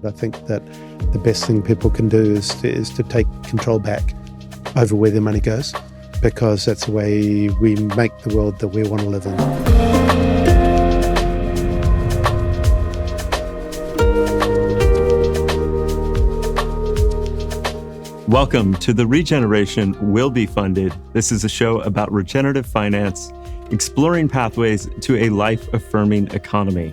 I think that the best thing people can do is to take control back over where their money goes, because that's the way we make the world that we want to live in. Welcome to The Regeneration Will Be Funded. This is a show about regenerative finance, exploring pathways to a life-affirming economy.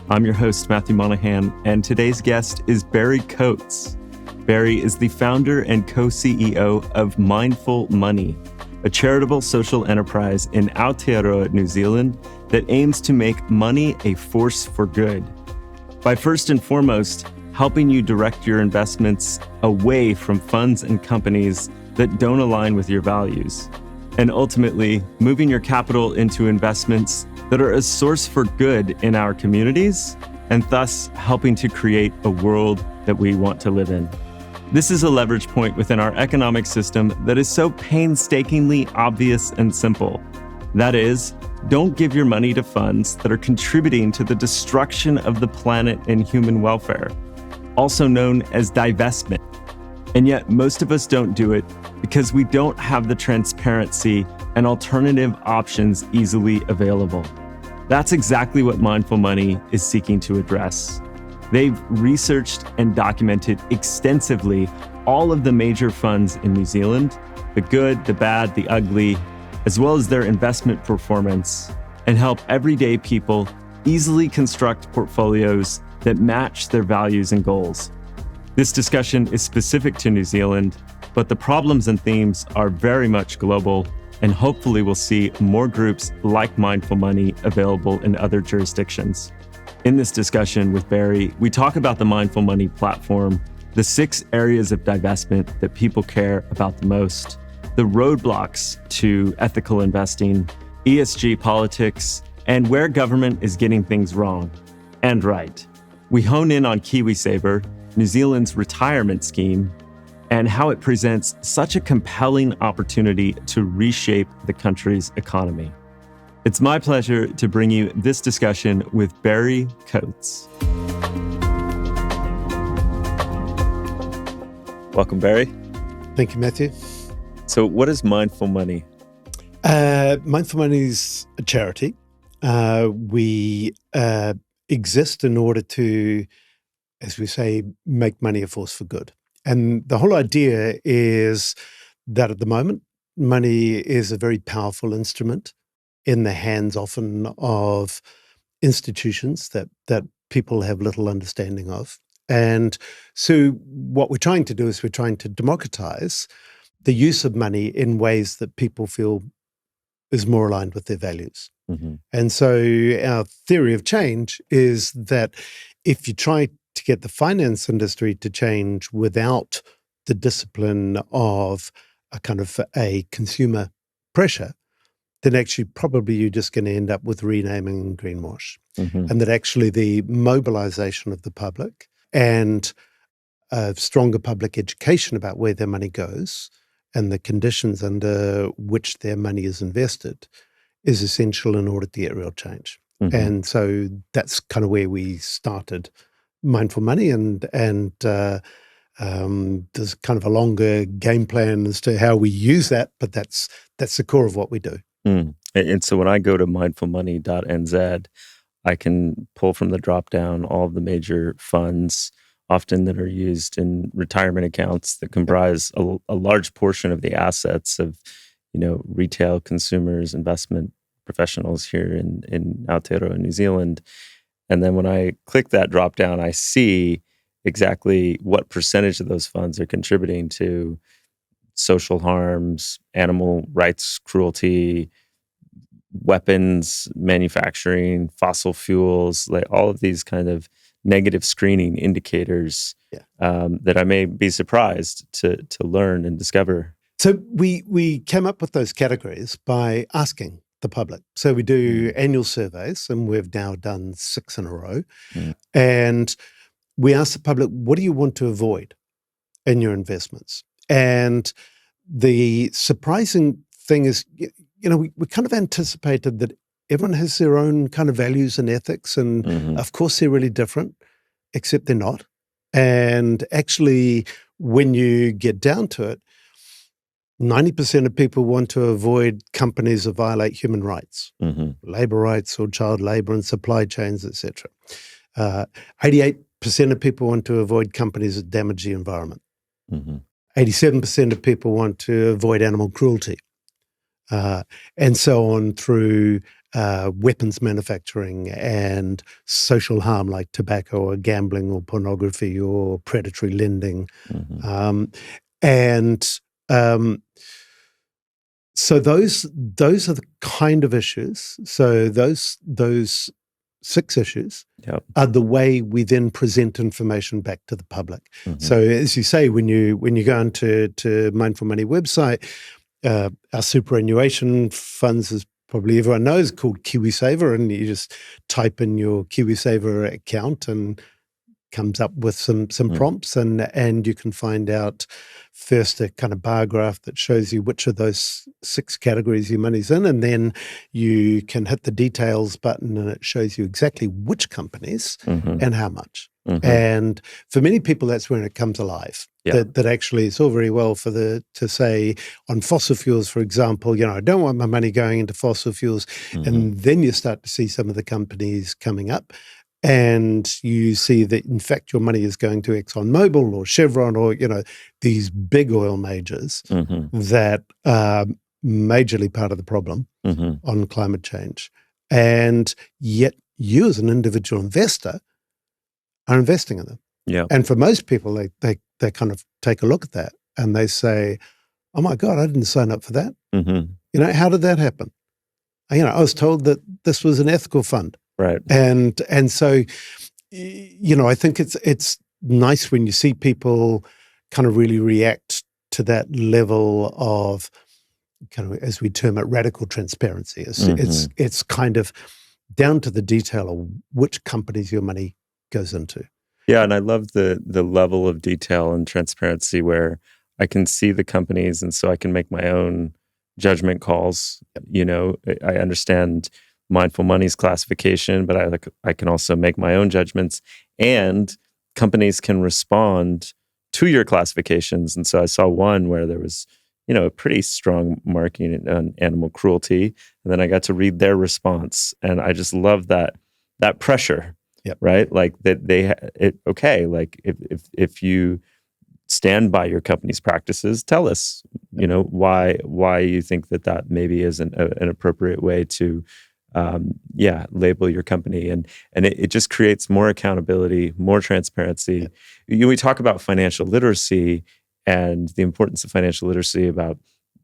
I'm your host, Matthew Monahan, and today's guest is Barry Coates. Barry is the founder and co-CEO of Mindful Money, a charitable social enterprise in Aotearoa, New Zealand, that aims to make money a force for good. By first and foremost, helping you direct your investments away from funds and companies that don't align with your values, and ultimately moving your capital into investments that are a source for good in our communities, and thus helping to create a world that we want to live in. This is a leverage point within our economic system that is so painstakingly obvious and simple. That is, don't give your money to funds that are contributing to the destruction of the planet and human welfare, also known as divestment. And yet most of us don't do it because we don't have the transparency and alternative options easily available. That's exactly what Mindful Money is seeking to address. They've researched and documented extensively all of the major funds in New Zealand, the good, the bad, the ugly, as well as their investment performance, and help everyday people easily construct portfolios that match their values and goals. This discussion is specific to New Zealand, but the problems and themes are very much global, and hopefully we'll see more groups like Mindful Money available in other jurisdictions. In this discussion with Barry, we talk about the Mindful Money platform, the 6 areas of divestment that people care about the most, the roadblocks to ethical investing, ESG politics, and where government is getting things wrong and right. We hone in on KiwiSaver, New Zealand's retirement scheme, and how it presents such a compelling opportunity to reshape the country's economy. It's my pleasure to bring you this discussion with Barry Coates. Welcome, Barry. Thank you, Matthew. So what is Mindful Money? Mindful Money is a charity. We exist in order to, as we say, make money a force for good. And the whole idea is that at the moment, money is a very powerful instrument in the hands often of institutions that people have little understanding of. And so what we're trying to do is we're trying to democratize the use of money in ways that people feel is more aligned with their values. Mm-hmm. And so our theory of change is that if you try to get the finance industry to change without the discipline of a kind of a consumer pressure, then actually probably you're just going to end up with renaming and greenwash. Mm-hmm. And that actually the mobilization of the public and a stronger public education about where their money goes and the conditions under which their money is invested is essential in order to get real change. Mm-hmm. And so that's kind of where we started Mindful Money, and there's kind of a longer game plan as to how we use that, but that's the core of what we do. Mm. And so when I go to mindfulmoney.nz, I can pull from the drop-down all of the major funds, often that are used in retirement accounts that comprise a large portion of the assets of, retail consumers, investment professionals here in Aotearoa, New Zealand. And then when I click that drop-down, I see exactly what percentage of those funds are contributing to social harms, animal rights cruelty, weapons manufacturing, fossil fuels, like all of these kind of negative screening indicators that I may be surprised to learn and discover. So we came up with those categories by asking the public. So we do annual surveys, and we've now done 6 in a row. Mm. And we ask the public, what do you want to avoid in your investments? And the surprising thing is, we kind of anticipated that everyone has their own kind of values and ethics, and of course they're really different, except they're not. And actually, when you get down to it, 90% of people want to avoid companies that violate human rights, labor rights or child labor and supply chains, etc. 88% of people want to avoid companies that damage the environment. 87% of people want to avoid animal cruelty, and so on through weapons manufacturing and social harm like tobacco or gambling or pornography or predatory lending. So those are the kind of issues. So those 6 issues are the way we then present information back to the public. So as you say, when you go into Mindful Money website, our superannuation funds, as probably everyone knows, called KiwiSaver, and you just type in your KiwiSaver account and comes up with some prompts, and you can find out first a kind of bar graph that shows you which of those 6 categories your money's in, and then you can hit the details button and it shows you exactly which companies and how much. And for many people, that's when it comes alive. That actually it's all very well to say on fossil fuels, for example, I don't want my money going into fossil fuels. And then you start to see some of the companies coming up. And you see that, in fact, your money is going to ExxonMobil or Chevron or, these big oil majors that are majorly part of the problem on climate change. And yet you as an individual investor are investing in them. And for most people, they kind of take a look at that and they say, oh, my God, I didn't sign up for that. How did that happen? I was told that this was an ethical fund. Right. And so, I think it's nice when you see people kind of really react to that level of kind of, as we term it, radical transparency. It's kind of down to the detail of which companies your money goes into. Yeah, and I love the level of detail and transparency where I can see the companies, and so I can make my own judgment calls. I understand Mindful Money's classification, but I can also make my own judgments, and companies can respond to your classifications. And so I saw one where there was, a pretty strong marking on animal cruelty, and then I got to read their response, and I just love that pressure, right? Like that like if you stand by your company's practices, tell us, why you think that maybe isn't an appropriate way to label your company, and it just creates more accountability, more transparency. We talk about financial literacy and the importance of financial literacy about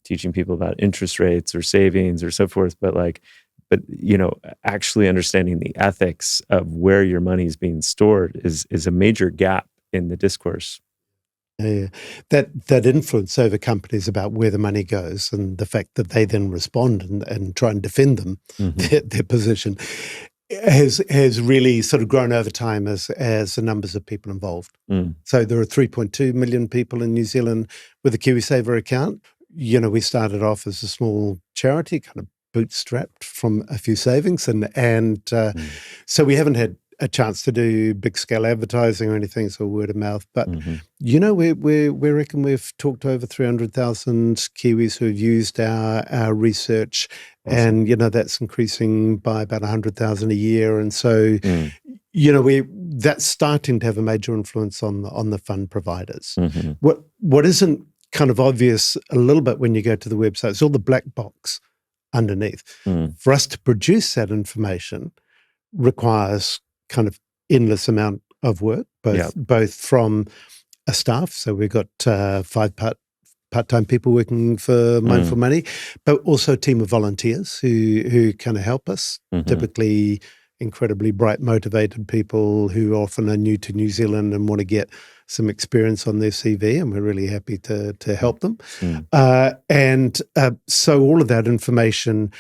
teaching people about interest rates or savings or so forth, but actually understanding the ethics of where your money is being stored is a major gap in the discourse. Yeah. That influence over companies about where the money goes and the fact that they then respond and try and defend them, their position, has really sort of grown over time as the numbers of people involved. So there are 3.2 million people in New Zealand with a KiwiSaver account. We started off as a small charity, kind of bootstrapped from a few savings, and so we haven't had a chance to do big scale advertising or anything, so word of mouth. But we reckon we've talked to over 300,000 Kiwis who've used our research, and that's increasing by about 100,000 a year. And so that's starting to have a major influence on the fund providers. What isn't kind of obvious a little bit when you go to the website, it's all the black box underneath. For us to produce that information requires kind of endless amount of work, both from a staff. So we've got 5 part-time people working for Mindful Money, but also a team of volunteers who kind of help us, typically incredibly bright, motivated people who often are new to New Zealand and want to get some experience on their CV, and we're really happy to help them. So all of that information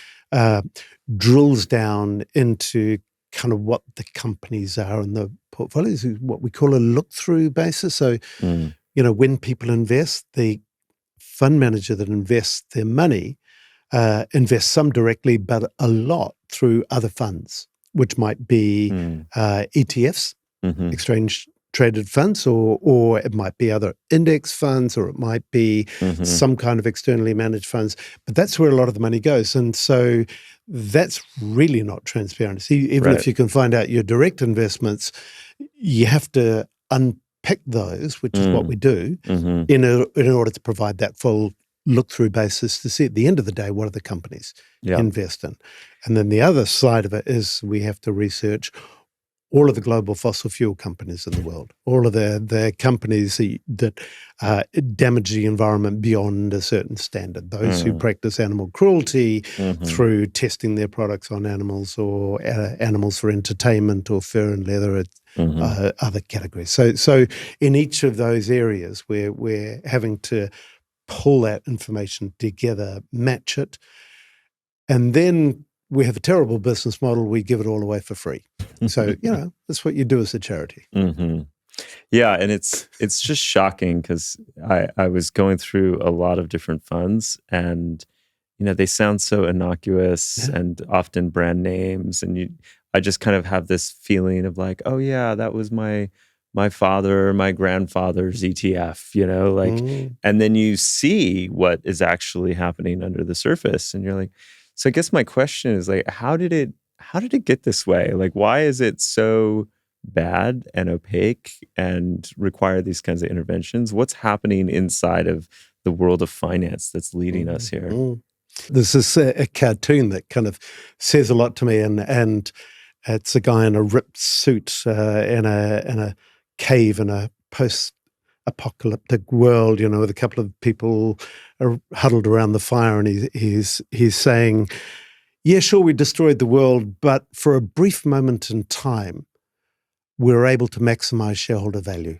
drills down into kind of what the companies are in the portfolios, what we call a look-through basis. So, when people invest, the fund manager that invests their money invests some directly, but a lot through other funds, which might be ETFs, exchange traded funds, or it might be other index funds, or it might be some kind of externally managed funds. But that's where a lot of the money goes. And so that's really not transparency. Even if you can find out your direct investments, you have to unpick those, which is what we do, in order to provide that full look-through basis to see at the end of the day what are the companies invest in. And then the other side of it is we have to research all of the global fossil fuel companies in the world, all of the companies that damage the environment beyond a certain standard, those who practice animal cruelty through testing their products on animals, or animals for entertainment, or fur and leather, other categories. So in each of those areas, we're having to pull that information together, match it, and then we have a terrible business model. We give it all away for free. So, that's what you do as a charity. Yeah, and it's just shocking because I was going through a lot of different funds, and they sound so innocuous and often brand names, and I just kind of have this feeling of like, oh yeah, that was my father, my grandfather's ETF, and then you see what is actually happening under the surface, and you're like, so I guess my question is like, how did it get this way? Like, why is it so bad and opaque and require these kinds of interventions? What's happening inside of the world of finance that's leading us here? There's this a cartoon that kind of says a lot to me, and it's a guy in a ripped suit in a cave in a post-apocalyptic world, with a couple of people are huddled around the fire, and he's saying, yeah, sure, we destroyed the world, but for a brief moment in time, we were able to maximize shareholder value.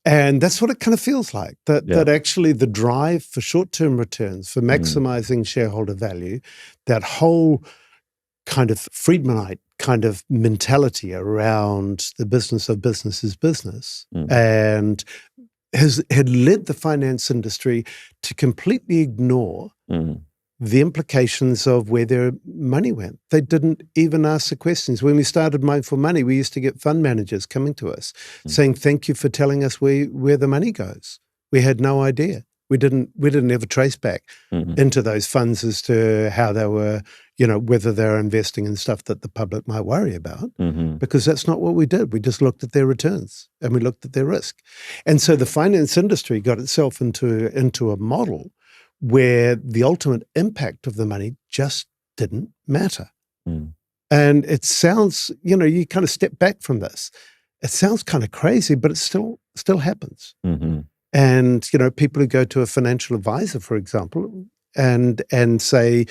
And that's what it kind of feels like, that actually the drive for short-term returns, for maximizing shareholder value, that whole kind of Friedmanite kind of mentality around the business of business is business, and had led the finance industry to completely ignore the implications of where their money went. They didn't even ask the questions. When we started Mindful Money, we used to get fund managers coming to us saying, thank you for telling us where the money goes. We had no idea. We didn't ever trace back into those funds as to how they were, whether they're investing in stuff that the public might worry about, because that's not what we did. We just looked at their returns and we looked at their risk. And so the finance industry got itself into a model where the ultimate impact of the money just didn't matter. And it sounds, you kind of step back from this. It sounds kind of crazy, but it still happens. And, people who go to a financial advisor, for example, and say,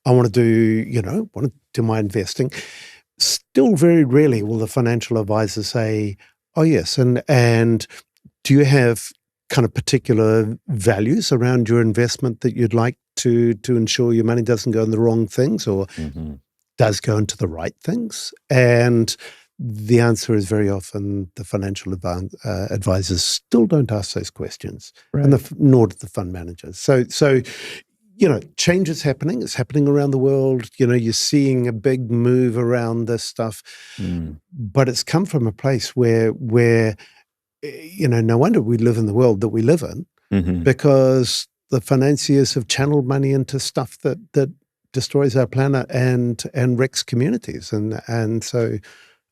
I want to do my investing, still very rarely will the financial advisor say, oh yes, and do you have kind of particular values around your investment that you'd like to ensure your money doesn't go in the wrong things, or does go into the right things? And the answer is very often the financial advisors still don't ask those questions, and nor do the fund managers. So change is happening. It's happening around the world. You're seeing a big move around this stuff, but it's come from a place where no wonder we live in the world that we live in, because the financiers have channeled money into stuff that destroys our planet and wrecks communities, and so.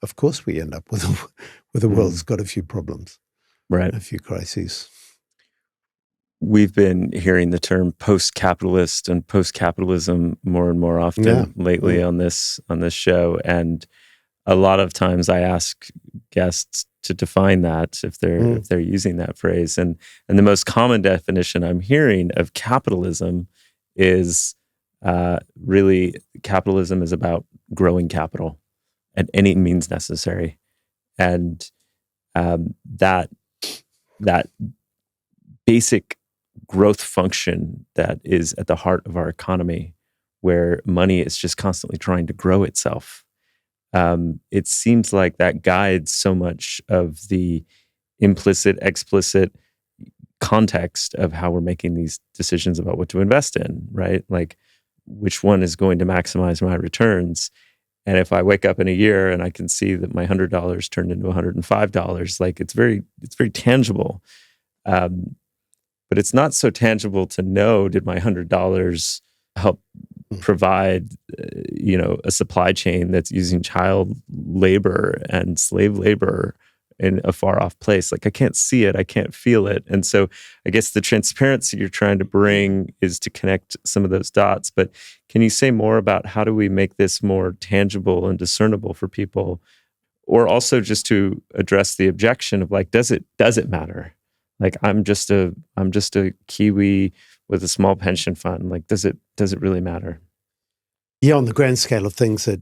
Of course, we end up with a world that's got a few problems, a few crises. We've been hearing the term post-capitalist and post-capitalism more and more often lately on this show, and a lot of times I ask guests to define that if they're using that phrase, and the most common definition I'm hearing of capitalism is really capitalism is about growing capital at any means necessary, and that basic growth function that is at the heart of our economy, where money is just constantly trying to grow itself. It seems like that guides so much of the implicit, explicit context of how we're making these decisions about what to invest in, right? Like, which one is going to maximize my returns? And if I wake up in a year and I can see that my $100 turned into $105, like it's very tangible. But it's not so tangible to know, did my $100 help provide, a supply chain that's using child labor and slave labor in a far off place? Like I can't see it, I can't feel it. And so I guess the transparency you're trying to bring is to connect some of those dots. But can you say more about how do we make this more tangible and discernible for people? Or also just to address the objection of like, does it matter? Like I'm just a Kiwi with a small pension fund. Like, does it really matter? Yeah, on the grand scale of things, as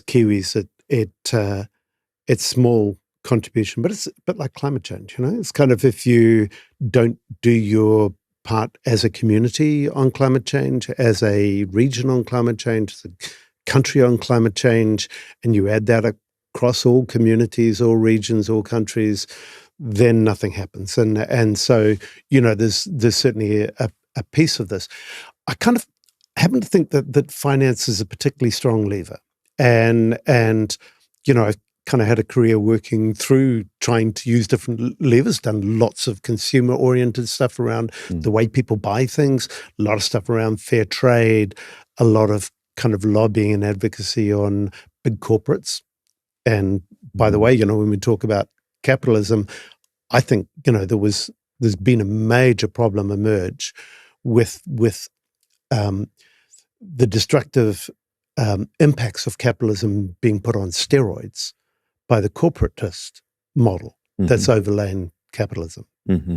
Kiwis, it's small contribution, but it's a bit like climate change. It's kind of, if you don't do your part as a community on climate change, as a region on climate change, as a country on climate change, and you add that across all communities, all regions, all countries, then nothing happens. And so, there's certainly a piece of this. I kind of happen to think that finance is a particularly strong lever. And I've kind of had a career working through trying to use different levers, done lots of consumer-oriented stuff around the way people buy things, a lot of stuff around fair trade, a lot of kind of lobbying and advocacy on big corporates. And by the way, when we talk about capitalism, I think, there's been a major problem emerge with the destructive impacts of capitalism being put on steroids by the corporatist model that's overlain capitalism.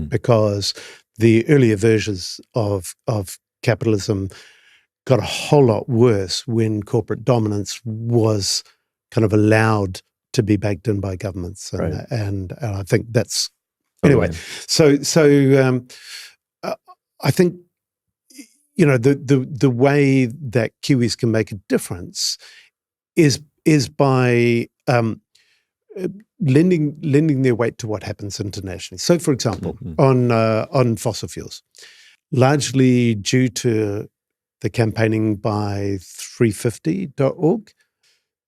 Because the earlier versions of capitalism got a whole lot worse when corporate dominance was kind of allowed to be baked in by governments. And I think that's, anyway. So I think, the way that Kiwis can make a difference is by lending their weight to what happens internationally. So, for example, on fossil fuels, largely due to the campaigning by 350.org,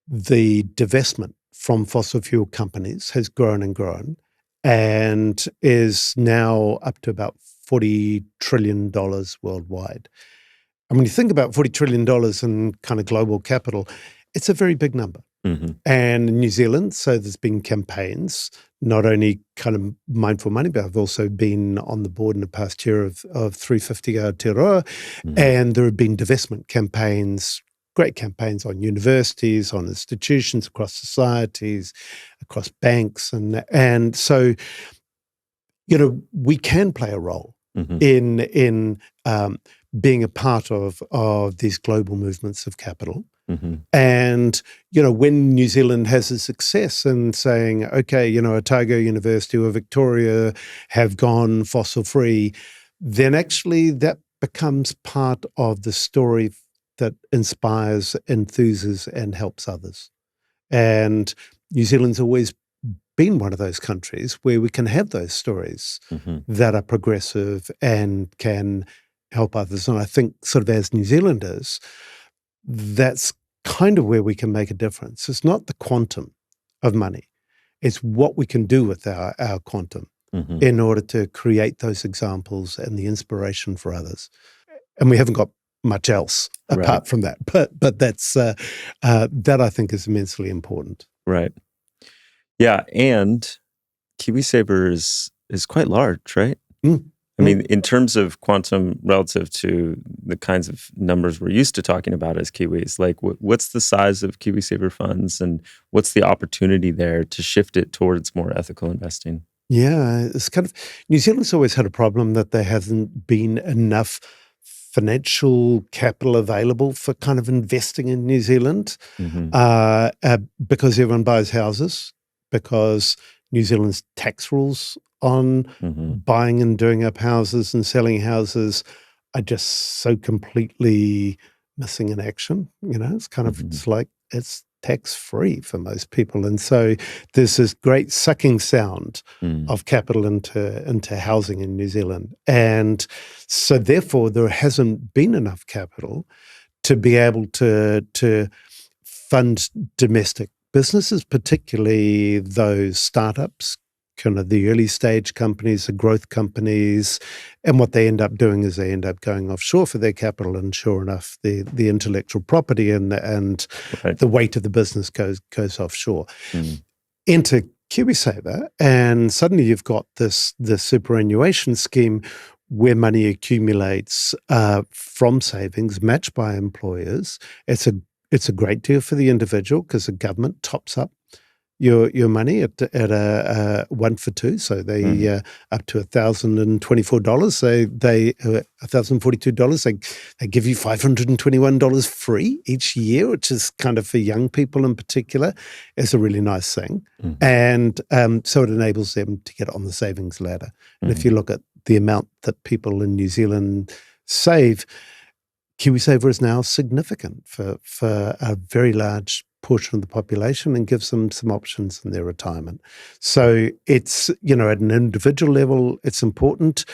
the divestment from fossil fuel companies has grown and grown and is now up to about $40 trillion worldwide. And when you think about $40 trillion in kind of global capital, it's a very big number. And in New Zealand, so there's been campaigns, not only kind of Mindful Money, but I've also been on the board in the past year of 350 Aotearoa, and there have been divestment campaigns, great campaigns on universities, on institutions, across societies, across banks. And so, we can play a role in being a part of these global movements of capital. And, when New Zealand has a success in saying, okay, Otago University or Victoria have gone fossil-free, then actually that becomes part of the story that inspires, enthuses, and helps others. And New Zealand's always been one of those countries where we can have those stories that are progressive and can help others. And I think sort of as New Zealanders, that's kind of where we can make a difference. It's not the quantum of money. It's what we can do with our quantum in order to create those examples and the inspiration for others. And we haven't got much else apart from that. But that's that I think is immensely important. Right. Yeah, and KiwiSaver is quite large, right? I mean, in terms of quantum relative to the kinds of numbers we're used to talking about as Kiwis, like what's the size of KiwiSaver funds and what's the opportunity there to shift it towards more ethical investing? Yeah, it's kind of, New Zealand's always had a problem that there hasn't been enough financial capital available for kind of investing in New Zealand because everyone buys houses, because New Zealand's tax rules on buying and doing up houses and selling houses are just so completely missing in action. It's kind of, it's like it's tax-free for most people. And so there's this great sucking sound of capital into housing in New Zealand. And so therefore there hasn't been enough capital to be able to fund domestic businesses, particularly those startups, kind of the early stage companies, the growth companies. And what they end up doing is they end up going offshore for their capital, and sure enough, the intellectual property and the weight of the business goes offshore. Enter KiwiSaver, and suddenly you've got this superannuation scheme where money accumulates from savings matched by employers. It's a great deal for the individual because the government tops up your money at a 1 for 2, so they up to $1,024. So they $1,042. They give you $521 free each year, which is kind of for young people in particular, is a really nice thing, and so it enables them to get on the savings ladder. And if you look at the amount that people in New Zealand save, KiwiSaver is now significant for a very large portion of the population and gives them some options in their retirement. So it's, at an individual level, it's important.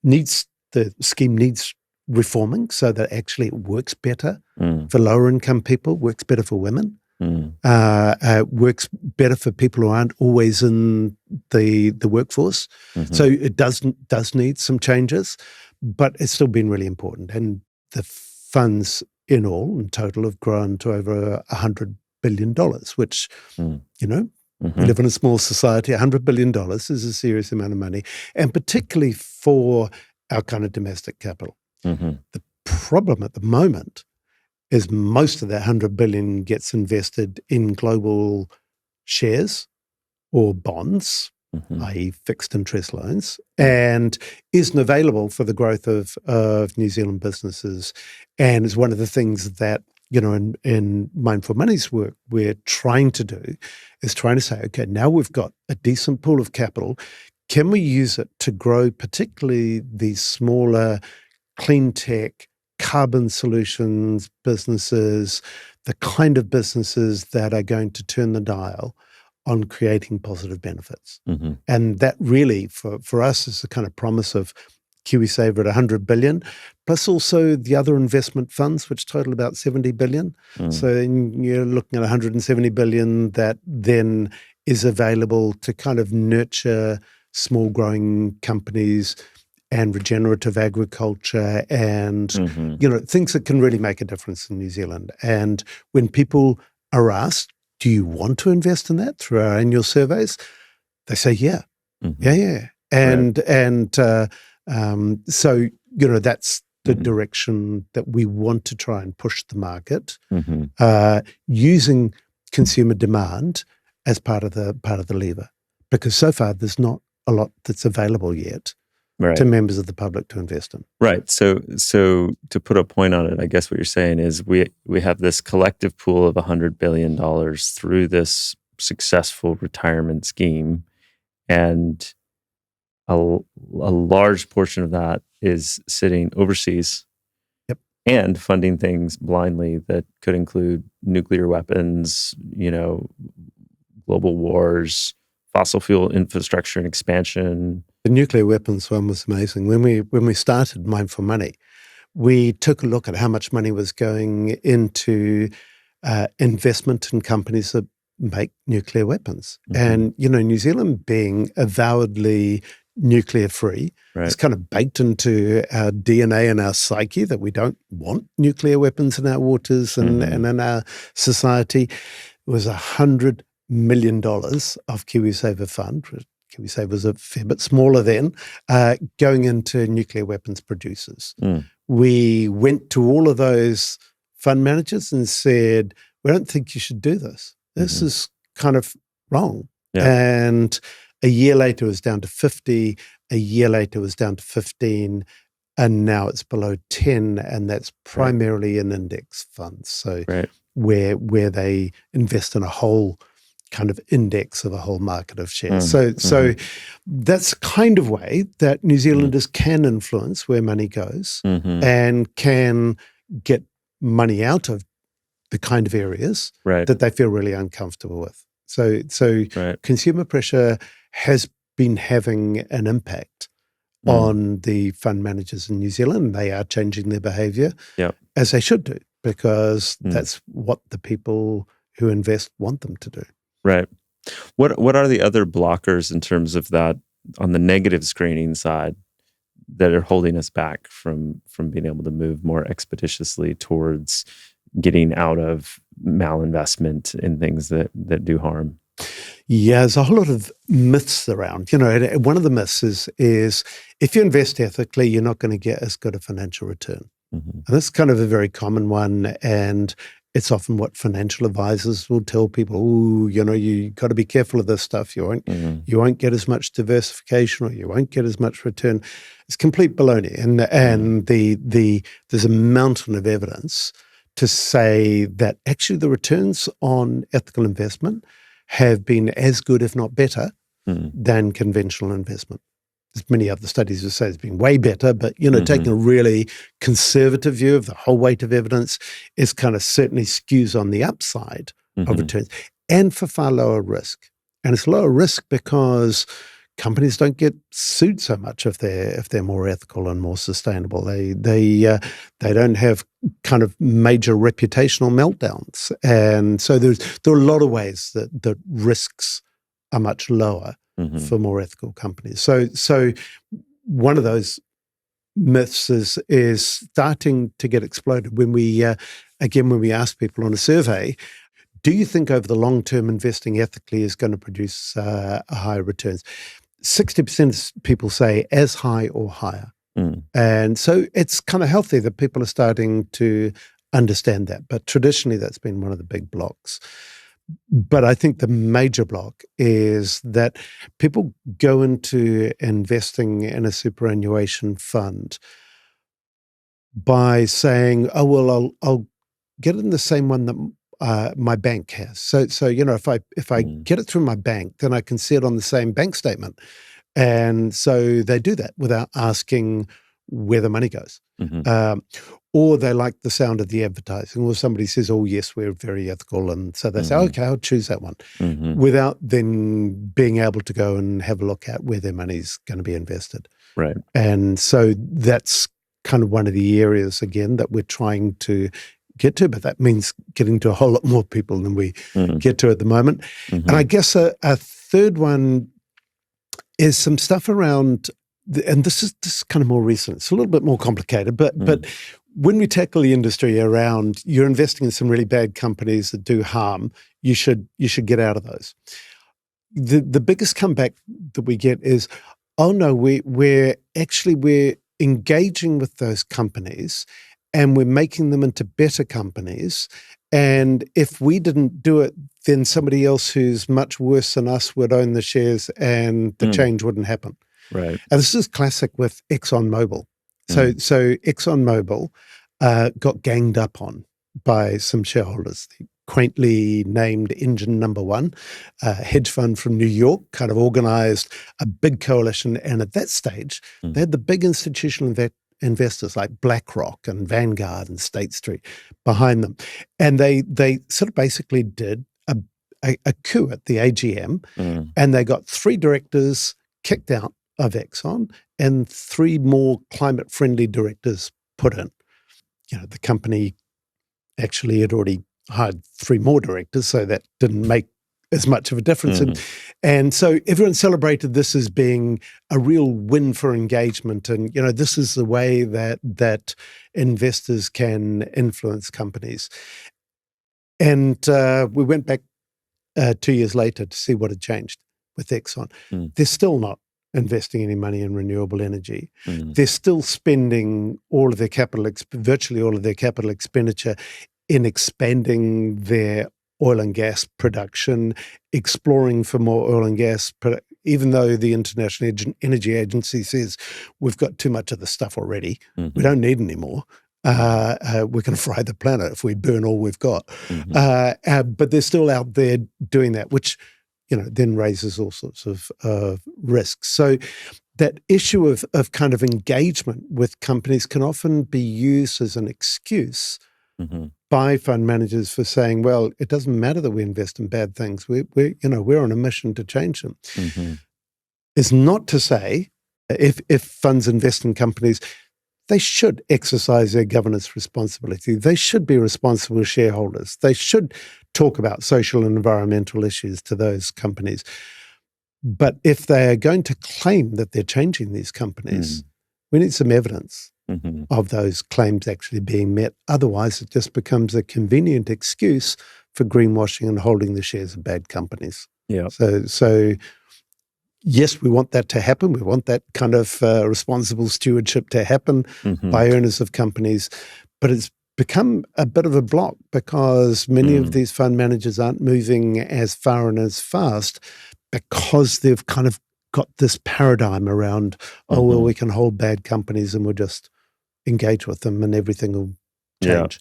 The scheme needs reforming so that actually it works better for lower income people, works better for women, works better for people who aren't always in the workforce. So it does need some changes, but it's still been really important. And the funds in total have grown to over $100 billion, which, we live in a small society. $100 billion is a serious amount of money, and particularly for our kind of domestic capital. The problem at the moment is most of that $100 billion gets invested in global shares or bonds, i.e. fixed interest loans, and isn't available for the growth of New Zealand businesses. And is one of the things that, in Mindful Money's work, we're trying to do, is trying to say, okay, now we've got a decent pool of capital. Can we use it to grow particularly these smaller clean tech, carbon solutions businesses, the kind of businesses that are going to turn the dial on creating positive benefits? And that really, for us, is the kind of promise of KiwiSaver at $100 billion, plus also the other investment funds, which total about $70 billion. So you're looking at $170 billion that then is available to kind of nurture small growing companies and regenerative agriculture and, things that can really make a difference in New Zealand. And when people are asked, do you want to invest in that through our annual surveys? They say, yeah. And so, that's the direction that we want to try and push the market, using consumer demand as part of the lever, because so far there's not a lot that's available yet to members of the public to invest in. Right. So to put a point on it, I guess what you're saying is we have this collective pool of $100 billion through this successful retirement scheme, and a large portion of that is sitting overseas and funding things blindly that could include nuclear weapons, global wars, fossil fuel infrastructure and expansion. The nuclear weapons one was amazing. When we started Mindful Money, we took a look at how much money was going into investment in companies that make nuclear weapons. And, New Zealand being avowedly nuclear free, it's kind of baked into our DNA and our psyche that we don't want nuclear weapons in our waters and in our society. It was $100 million of KiwiSaver fund. KiwiSaver was a fair bit smaller then, going into nuclear weapons producers. We went to all of those fund managers and said, we don't think you should do this. This is kind of wrong. And a year later, it was down to 50. A year later, it was down to 15. And now it's below 10. And that's primarily in index funds. So where they invest in a whole kind of index of a whole market of shares. So that's the kind of way that New Zealanders can influence where money goes and can get money out of the kind of areas that they feel really uncomfortable with. So consumer pressure has been having an impact on the fund managers in New Zealand. They are changing their behaviour, as they should do. because that's what the people who invest want them to do. Right. What are the other blockers in terms of that on the negative screening side that are holding us back from being able to move more expeditiously towards getting out of malinvestment in things that do harm? Yeah, there's a whole lot of myths around. One of the myths is if you invest ethically, you're not going to get as good a financial return. And that's kind of a very common one, and it's often what financial advisors will tell people. Oh, you got to be careful of this stuff. You won't get as much diversification, or you won't get as much return. It's complete baloney, and there's a mountain of evidence to say that actually the returns on ethical investment have been as good, if not better, than conventional investment. There's many other studies that say it's been way better, but, taking a really conservative view of the whole weight of evidence is kind of certainly skews on the upside of returns, and for far lower risk. And it's lower risk because companies don't get sued so much if they're more ethical and more sustainable. They don't have kind of major reputational meltdowns, and so there are a lot of ways that risks are much lower for more ethical companies. So one of those myths is starting to get exploded when we ask people on a survey, do you think over the long term investing ethically is going to produce higher returns? 60% of people say as high or higher. And so it's kind of healthy that people are starting to understand that. But traditionally, that's been one of the big blocks. But I think the major block is that people go into investing in a superannuation fund by saying, oh, well, I'll get it in the same one that my bank has. So if I get it through my bank, then I can see it on the same bank statement. And so they do that without asking where the money goes. Or they like the sound of the advertising, or somebody says, oh, yes, we're very ethical. And so they say, okay, I'll choose that one, without then being able to go and have a look at where their money's going to be invested. Right. And so that's kind of one of the areas, again, that we're trying to get to, but that means getting to a whole lot more people than we get to at the moment. And I guess a third one is some stuff around, and this is kind of more recent. It's a little bit more complicated, but when we tackle the industry around you're investing in some really bad companies that do harm, you should get out of those. The biggest comeback that we get is, oh no, we're engaging with those companies and we're making them into better companies. And if we didn't do it, then somebody else who's much worse than us would own the shares and the change wouldn't happen. Right. And this is classic with ExxonMobil. So ExxonMobil got ganged up on by some shareholders. The quaintly named Engine Number One, a hedge fund from New York, kind of organized a big coalition. And at that stage, they had the big institutional investors like BlackRock and Vanguard and State Street behind them. And they sort of basically did a coup at the AGM, and they got 3 directors kicked out of Exxon and 3 more climate-friendly directors put in. The company actually had already hired 3 more directors, so that didn't make as much of a difference. And so everyone celebrated this as being a real win for engagement. And, this is the way that investors can influence companies. And we went back 2 years later to see what had changed with Exxon. They're still not investing any money in renewable energy. They're still spending virtually all of their capital expenditure in expanding their oil and gas production, exploring for more oil and gas, even though the International Energy Agency says we've got too much of the stuff already. We don't need any more. We're going to fry the planet if we burn all we've got. But they're still out there doing that, which then raises all sorts of risks. So that issue of kind of engagement with companies can often be used as an excuse by fund managers for saying, well, it doesn't matter that we invest in bad things. We're on a mission to change them. It's not to say if funds invest in companies, they should exercise their governance responsibility. They should be responsible shareholders. They should talk about social and environmental issues to those companies. But if they are going to claim that they're changing these companies, we need some evidence of those claims actually being met. Otherwise, it just becomes a convenient excuse for greenwashing and holding the shares of bad companies. Yeah. So yes, we want that to happen. We want that kind of responsible stewardship to happen by owners of companies. But it's become a bit of a block because many of these fund managers aren't moving as far and as fast because they've kind of got this paradigm around, well, we can hold bad companies and we'll just engage with them and everything will change.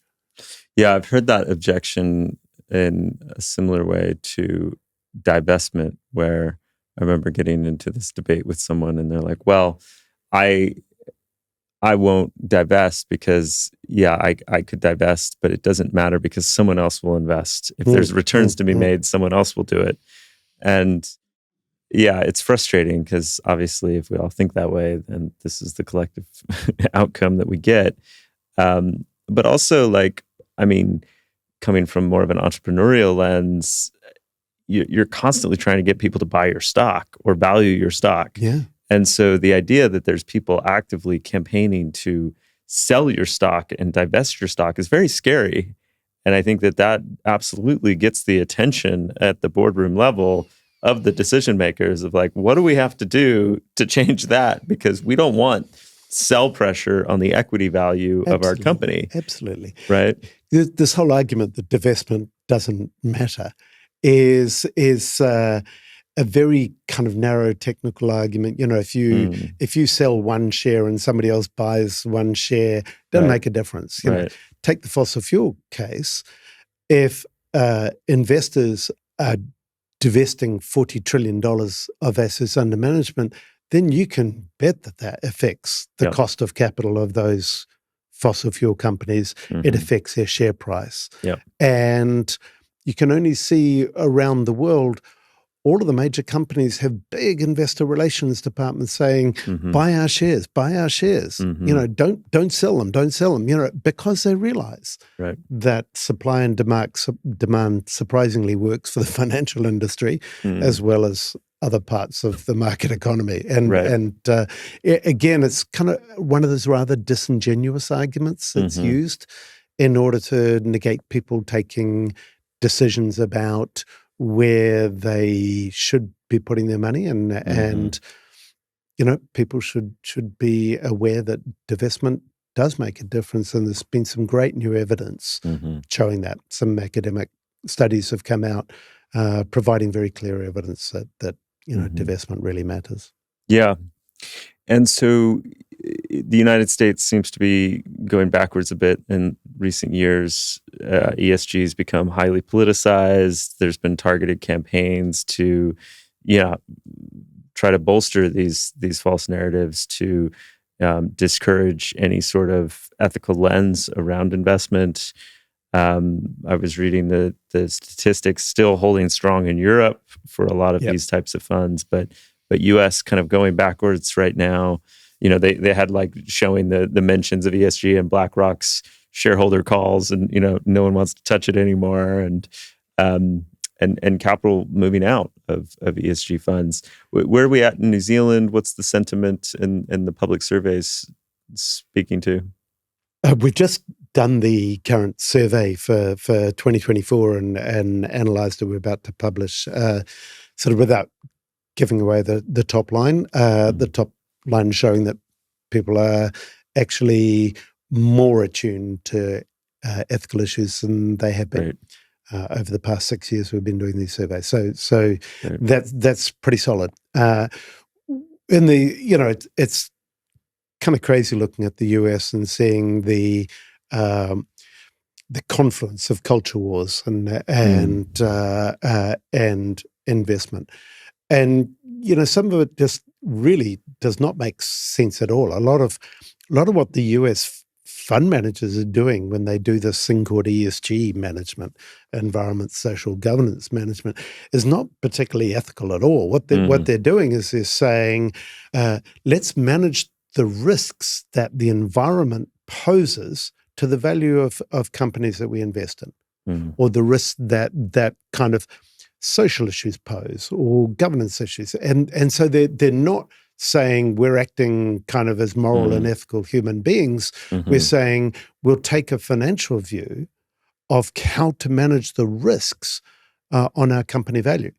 Yeah, I've heard that objection in a similar way to divestment, where I remember getting into this debate with someone and they're like, well, I won't divest because, I could divest, but it doesn't matter because someone else will invest. If there's returns to be made, someone else will do it. And it's frustrating because obviously if we all think that way, then this is the collective outcome that we get. But also coming from more of an entrepreneurial lens, you're constantly trying to get people to buy your stock or value your stock. Yeah. And so the idea that there's people actively campaigning to sell your stock and divest your stock is very scary. And I think that absolutely gets the attention at the boardroom level of the decision makers of what do we have to do to change that? Because we don't want sell pressure on the equity value of our company. Absolutely. Right? This whole argument that divestment doesn't matter is a very kind of narrow technical argument. If you sell one share and somebody else buys one share, it doesn't make a difference. Take the fossil fuel case. If investors are divesting $40 trillion of assets under management, then you can bet that affects the cost of capital of those fossil fuel companies. It affects their share price. And you can only see around the world, all of the major companies have big investor relations departments saying, buy our shares, buy our shares. Don't sell them, because they realize that supply and demand surprisingly works for the financial industry as well as other parts of the market economy. And again, it's kind of one of those rather disingenuous arguments that's used in order to negate people taking decisions about where they should be putting their money, and people should be aware that divestment does make a difference, and there's been some great new evidence showing that. Some academic studies have come out providing very clear evidence that divestment really matters. Yeah. And so the United States seems to be going backwards a bit in recent years. ESG has become highly politicized. There's been targeted campaigns to, try to bolster these false narratives to discourage any sort of ethical lens around investment. I was reading the statistics still holding strong in Europe for a lot of these types of funds, but U.S. kind of going backwards right now. They had showing the mentions of ESG and BlackRock's shareholder calls, and no one wants to touch it anymore, and capital moving out of ESG funds. Where are we at in New Zealand? What's the sentiment and the public surveys speaking to? We've just done the current survey for 2024 and analysed it. We're about to publish, sort of without giving away the top line. The top line showing that people are actually more attuned to ethical issues than they have been over the past 6 years. We've been doing these surveys, so that's pretty solid. It's kind of crazy looking at the US and seeing the confluence of culture wars and investment, and some of it just really does not make sense at all. A lot of what the US fund managers are doing when they do this thing called ESG management, environment, social governance management, is not particularly ethical at all. What they're doing is they're saying, let's manage the risks that the environment poses to the value of companies that we invest in, or the risks that kind of social issues pose or governance issues. And so they're not saying we're acting kind of as moral and ethical human beings. We're saying we'll take a financial view of how to manage the risks on our company value.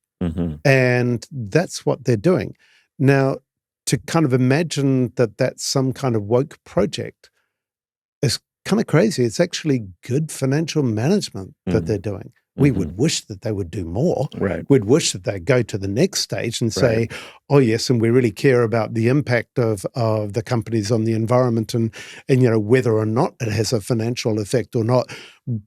And that's what they're doing. Now, to kind of imagine that that's some kind of woke project is kind of crazy. It's actually good financial management that they're doing. We would wish that they would do more. Right. We'd wish that they'd go to the next stage and say, oh, yes, and we really care about the impact of the companies on the environment and whether or not it has a financial effect or not.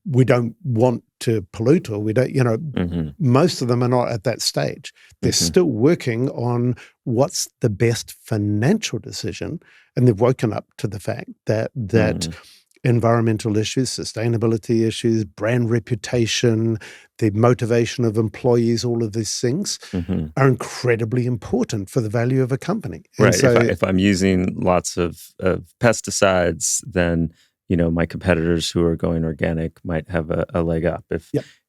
We don't want to pollute, or we don't, most of them are not at that stage. They're still working on what's the best financial decision, and they've woken up to the fact that environmental issues, sustainability issues, brand reputation, the motivation of employees, all of these things are incredibly important for the value of a company. And right. so, if I'm using lots of pesticides, then my competitors who are going organic might have a leg up.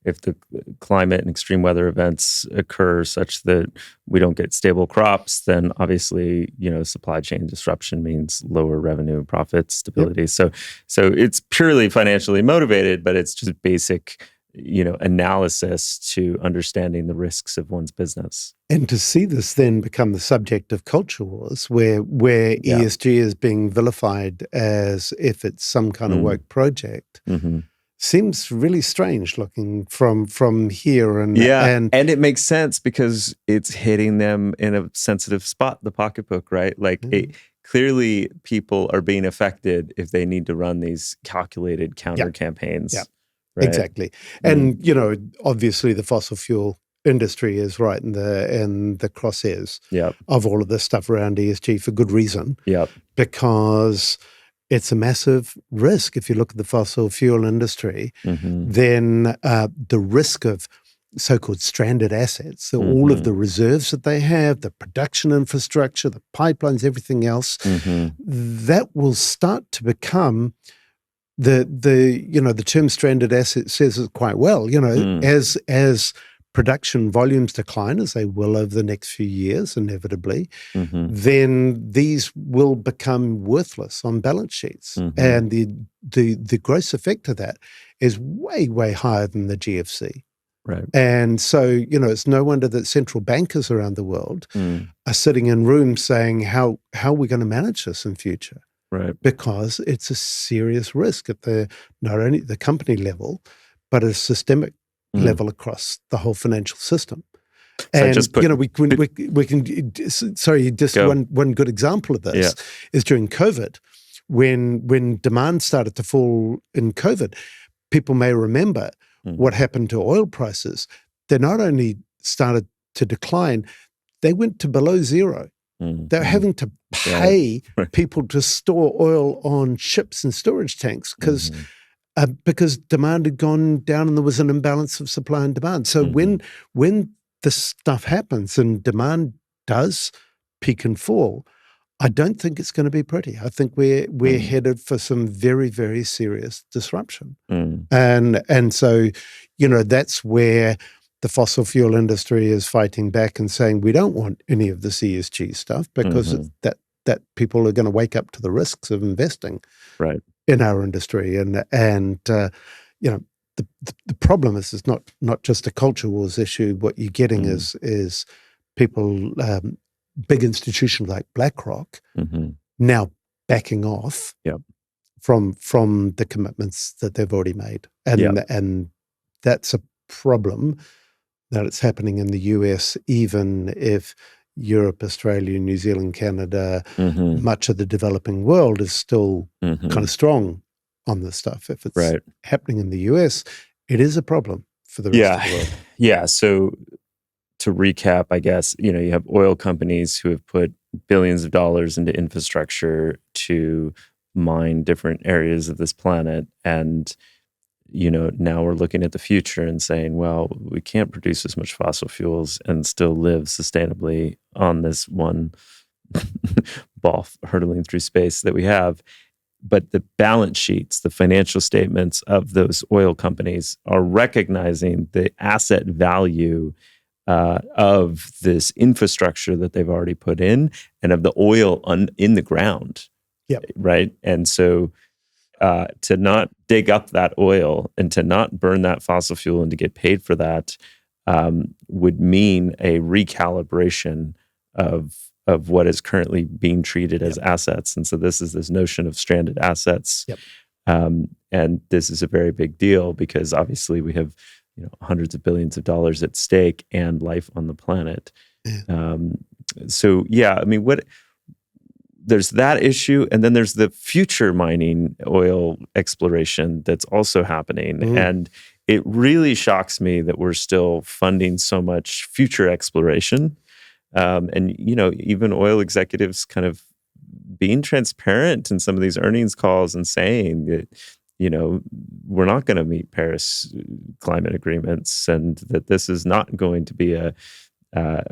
If the climate and extreme weather events occur such that we don't get stable crops, then obviously, supply chain disruption means lower revenue, profits, stability. So it's purely financially motivated, but it's just basic, analysis to understanding the risks of one's business. And to see this then become the subject of culture wars, where ESG is being vilified as if it's some kind of woke project, seems really strange looking from here. And it makes sense because it's hitting them in a sensitive spot, the pocketbook, right? Clearly people are being affected if they need to run these calculated counter campaigns. Yeah, right? Exactly. And, obviously the fossil fuel industry is right in the crosshairs of all of this stuff around ESG for good reason. Because it's a massive risk. If you look at the fossil fuel industry, then the risk of so-called stranded assets, so all of the reserves that they have, the production infrastructure, the pipelines, everything else, that will start to become the term stranded asset says it quite well. As production volumes decline, as they will over the next few years, inevitably, then these will become worthless on balance sheets. And the gross effect of that is way, way higher than the GFC. Right. And so, it's no wonder that central bankers around the world are sitting in rooms saying, how are we going to manage this in future? Right. Because it's a serious risk at not only the company level, but at a systemic level across the whole financial system. And just one good example of this is during COVID, when demand started to fall in COVID. People may remember what happened to oil prices. They not only started to decline, they went to below zero. They're having to pay people to store oil on ships and storage tanks because demand had gone down and there was an imbalance of supply and demand. So when this stuff happens and demand does peak and fall, I don't think it's going to be pretty. I think we're headed for some very, very serious disruption. And so, that's where the fossil fuel industry is fighting back and saying we don't want any of this ESG stuff because that people are going to wake up to the risks of investing in our industry. And the problem is not just a culture wars issue. What you're getting is people, big institutions like BlackRock, now backing off from the commitments that they've already made. And that's a problem that it's happening in the US, even if Europe, Australia, New Zealand, Canada, much of the developing world is still kind of strong on this stuff. If it's happening in the US, it is a problem for the rest of the world. Yeah. So to recap, I guess, you have oil companies who have put billions of dollars into infrastructure to mine different areas of this planet. And now we're looking at the future and saying, well, we can't produce as much fossil fuels and still live sustainably on this one ball hurtling through space that we have. But the balance sheets, the financial statements of those oil companies are recognizing the asset value of this infrastructure that they've already put in and of the oil in the ground. Yep. Right. And so to not dig up that oil and to not burn that fossil fuel and to get paid for that would mean a recalibration of what is currently being treated as assets. And so this is this notion of stranded assets. Yep. And this is a very big deal because obviously we have hundreds of billions of dollars at stake and life on the planet. Yeah. So I mean, there's that issue, and then there's the future mining oil exploration that's also happening. Mm. And it really shocks me that we're still funding so much future exploration. And, even oil executives kind of being transparent in some of these earnings calls and saying that, we're not going to meet Paris climate agreements and that this is not going to be a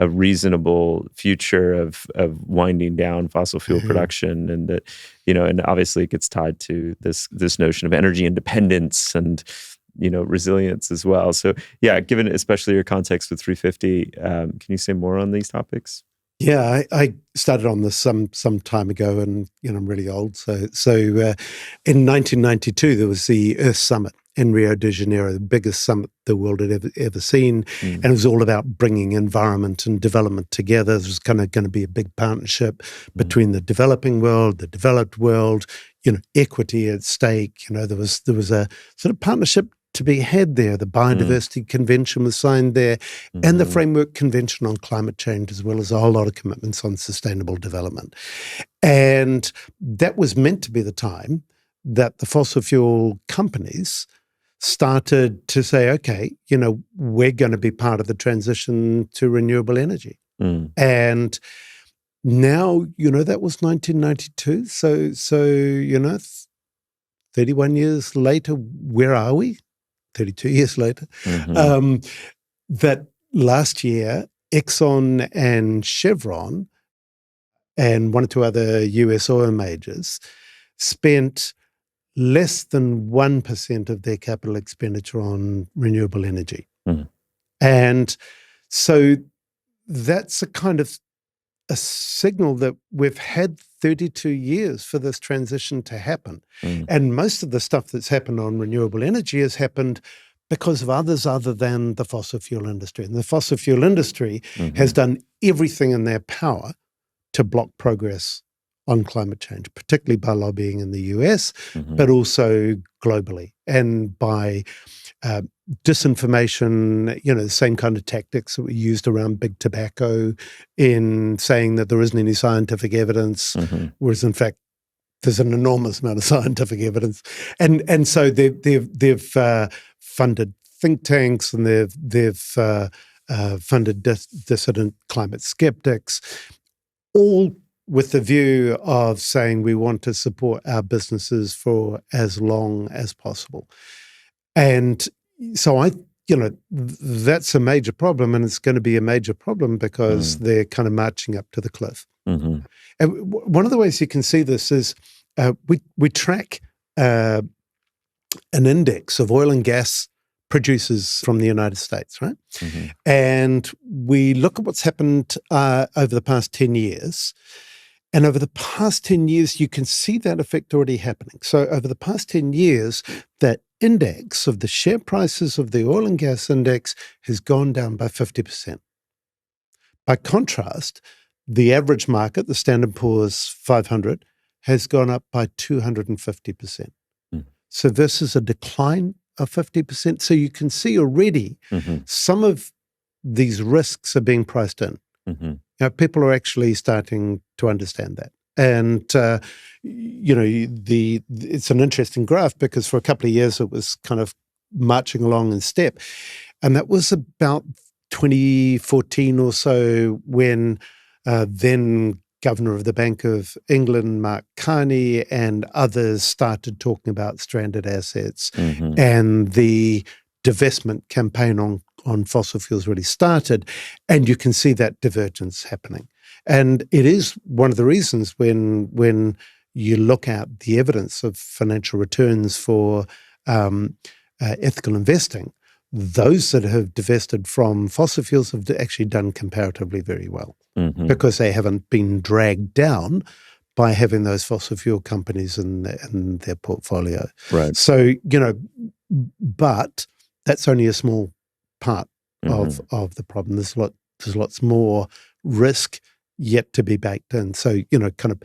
reasonable future of winding down fossil fuel production, and that and obviously it gets tied to this notion of energy independence and resilience as well. So given especially your context with 350, can you say more on these topics? Yeah, I started on this some time ago, and I'm really old. So in 1992 there was the Earth Summit in Rio de Janeiro, the biggest summit the world had ever seen, and it was all about bringing environment and development together. There was kind of going to be a big partnership between the developing world, the developed world, equity at stake. There was a sort of partnership to be had there. The Biodiversity Convention was signed there, and the Framework Convention on Climate Change, as well as a whole lot of commitments on sustainable development. And that was meant to be the time that the fossil fuel companies started to say, okay, we're going to be part of the transition to renewable energy. And now, that was 1992. So 31 years later, where are we? 32 years later. That last year, Exxon and Chevron and one or two other US oil majors spent less than 1% of their capital expenditure on renewable energy. And so that's a kind of a signal that we've had 32 years for this transition to happen. And most of the stuff that's happened on renewable energy has happened because of others other than the fossil fuel industry. And the fossil fuel industry has done everything in their power to block progress on climate change, particularly by lobbying in the US, but also globally, and by disinformation, the same kind of tactics that were used around big tobacco in saying that there isn't any scientific evidence, whereas in fact there's an enormous amount of scientific evidence. And so they've funded think tanks, and they've funded dissident climate skeptics, all with the view of saying we want to support our businesses for as long as possible. And so that's a major problem, and it's going to be a major problem because they're kind of marching up to the cliff. And one of the ways you can see this is we track an index of oil and gas producers from the United States, right? And we look at what's happened over the past 10 years. And over the past 10 years, you can see that effect already happening. So over the past 10 years, that index of the share prices of the oil and gas index has gone down by 50%. By contrast, the average market, the Standard & Poor's 500, has gone up by 250%. So this is a decline of 50%. So you can see already some of these risks are being priced in. People are actually starting to understand that. And, it's an interesting graph because for a couple of years it was kind of marching along in step. And that was about 2014 or so when then Governor of the Bank of England, Mark Carney, and others started talking about stranded assets and the divestment campaign on on fossil fuels really started, and you can see that divergence happening. And it is one of the reasons when you look at the evidence of financial returns for ethical investing, those that have divested from fossil fuels have actually done comparatively very well, because they haven't been dragged down by having those fossil fuel companies in their portfolio. Right. So, but that's only a small part of the problem. There's lots more risk yet to be baked in. So, kind of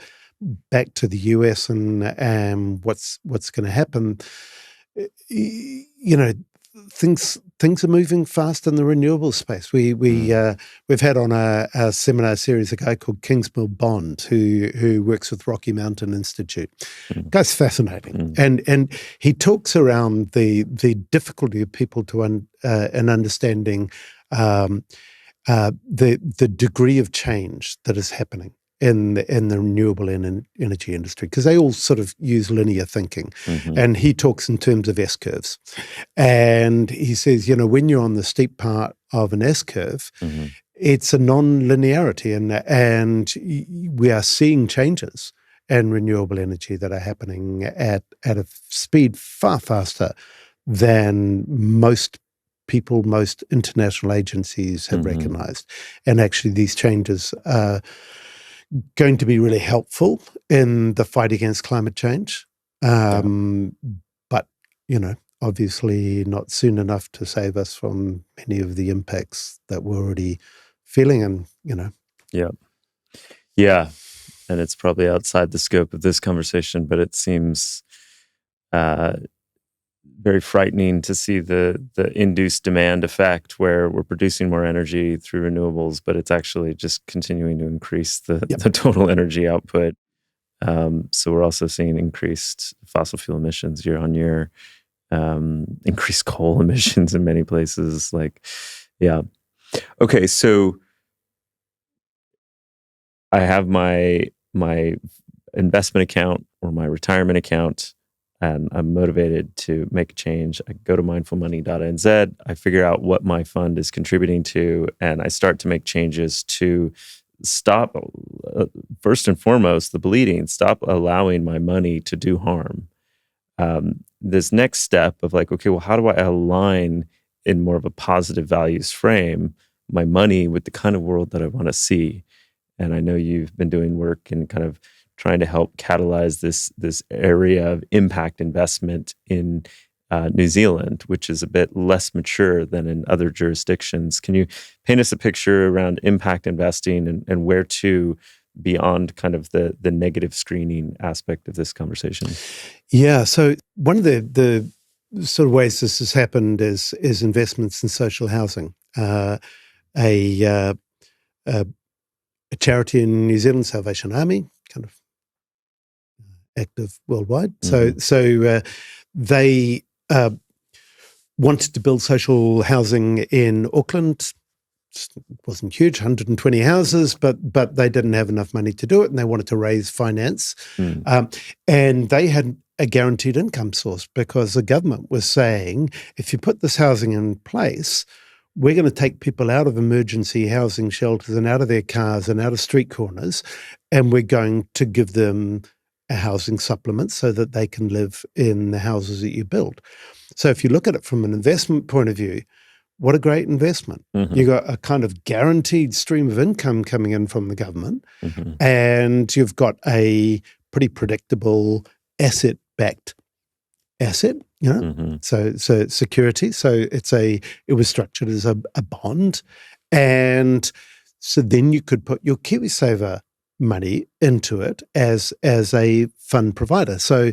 back to the US and what's going to happen, things are moving fast in the renewable space. We've had on a seminar series a guy called Kingsmill Bond who works with Rocky Mountain Institute. Guy's fascinating, and he talks around the difficulty of people to in understanding the degree of change that is happening in the renewable energy industry, because they all sort of use linear thinking. And he talks in terms of S-curves. And he says, when you're on the steep part of an S-curve, it's a non-linearity, and we are seeing changes in renewable energy that are happening at a speed far faster than most people, most international agencies have recognized. And actually these changes are going to be really helpful in the fight against climate change. But, obviously not soon enough to save us from many of the impacts that we're already feeling. And, Yeah. And it's probably outside the scope of this conversation, but it seems very frightening to see the induced demand effect, where we're producing more energy through renewables, but it's actually just continuing to increase the total energy output. So we're also seeing increased fossil fuel emissions year on year, increased coal emissions in many places. Okay, so I have my investment account or my retirement account, and I'm motivated to make a change. I go to mindfulmoney.nz, I figure out what my fund is contributing to, and I start to make changes to stop, first and foremost, the bleeding, stop allowing my money to do harm. This next step of how do I align in more of a positive values frame my money with the kind of world that I want to see? And I know you've been doing work in kind of trying to help catalyze this area of impact investment in New Zealand, which is a bit less mature than in other jurisdictions. Can you paint us a picture around impact investing and where to beyond kind of the negative screening aspect of this conversation? Yeah, so one of the sort of ways this has happened is investments in social housing. A charity in New Zealand, Salvation Army, kind of active worldwide. So they wanted to build social housing in Auckland. It wasn't huge, 120 houses, but they didn't have enough money to do it, and they wanted to raise finance. And they had a guaranteed income source, because the government was saying, if you put this housing in place, we're going to take people out of emergency housing shelters and out of their cars and out of street corners, and we're going to give them a housing supplement so that they can live in the houses that you build. So if you look at it from an investment point of view, what a great investment. You got a kind of guaranteed stream of income coming in from the government, and you've got a pretty predictable asset-backed asset, so security. So it was structured as a bond, and so then you could put your KiwiSaver money into it as a fund provider. So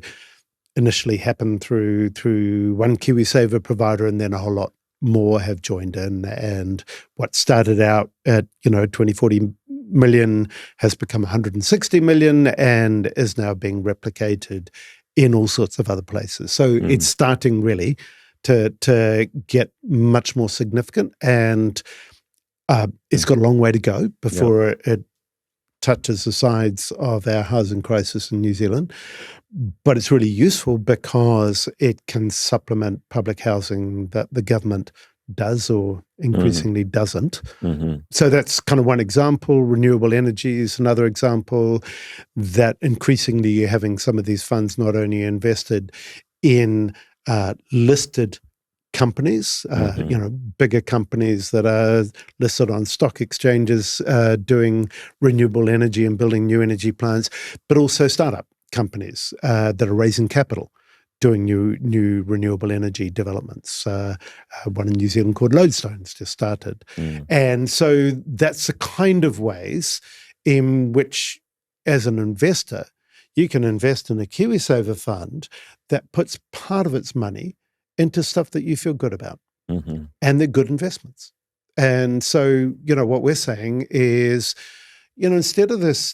initially happened through one KiwiSaver provider, and then a whole lot more have joined in, and what started out at 20-40 million has become 160 million and is now being replicated in all sorts of other places. So it's starting really to get much more significant, and it's got a long way to go before it touches the sides of our housing crisis in New Zealand. But it's really useful because it can supplement public housing that the government does or increasingly doesn't. Mm-hmm. So that's kind of one example. Renewable energy is another example, that increasingly you're having some of these funds not only invested in listed companies, bigger companies that are listed on stock exchanges doing renewable energy and building new energy plants, but also startup companies that are raising capital, doing new renewable energy developments. One in New Zealand called Lodestone's just started. And so that's the kind of ways in which, as an investor, you can invest in a KiwiSaver fund that puts part of its money into stuff that you feel good about. And they're good investments. And so, what we're saying is, instead of this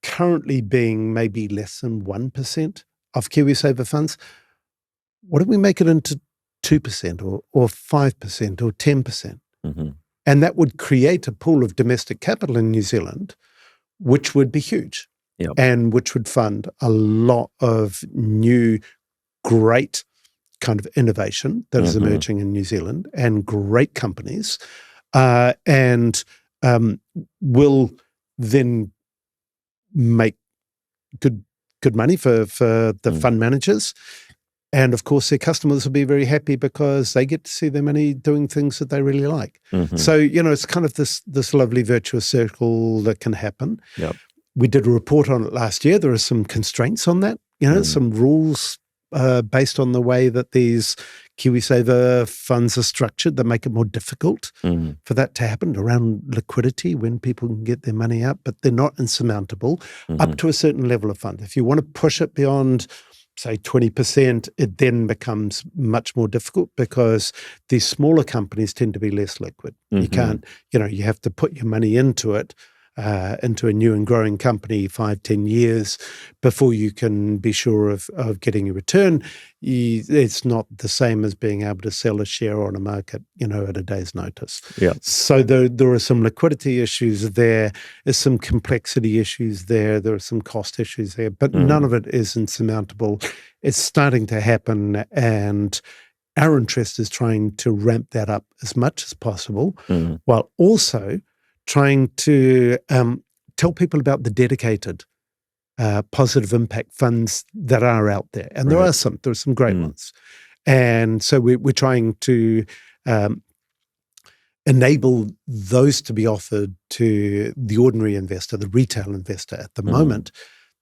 currently being maybe less than 1% of KiwiSaver funds, what if we make it into 2% or 5% or 10%? And that would create a pool of domestic capital in New Zealand, which would be huge. Yep. And which would fund a lot of new, great kind of innovation that is emerging in New Zealand, and great companies, and will then make good money for the fund managers. And of course, their customers will be very happy because they get to see their money doing things that they really like. So, it's kind of this lovely virtuous circle that can happen. Yep. We did a report on it last year. There are some constraints on that, some rules based on the way that these KiwiSaver funds are structured that make it more difficult for that to happen, around liquidity when people can get their money out, but they're not insurmountable up to a certain level of fund. If you want to push it beyond, say, 20%, it then becomes much more difficult because these smaller companies tend to be less liquid. You can't, you have to put your money into it, into a new and growing company 5-10 years before you can be sure of getting a return. It's not the same as being able to sell a share on a market, at a day's notice. Yeah. So there are some liquidity issues there. There's some complexity issues there. There are some cost issues there, but none of it is insurmountable. It's starting to happen, and our interest is trying to ramp that up as much as possible, while also trying to tell people about the dedicated positive impact funds that are out there. And there are some great ones. And so we're trying to enable those to be offered to the ordinary investor, the retail investor. At the moment,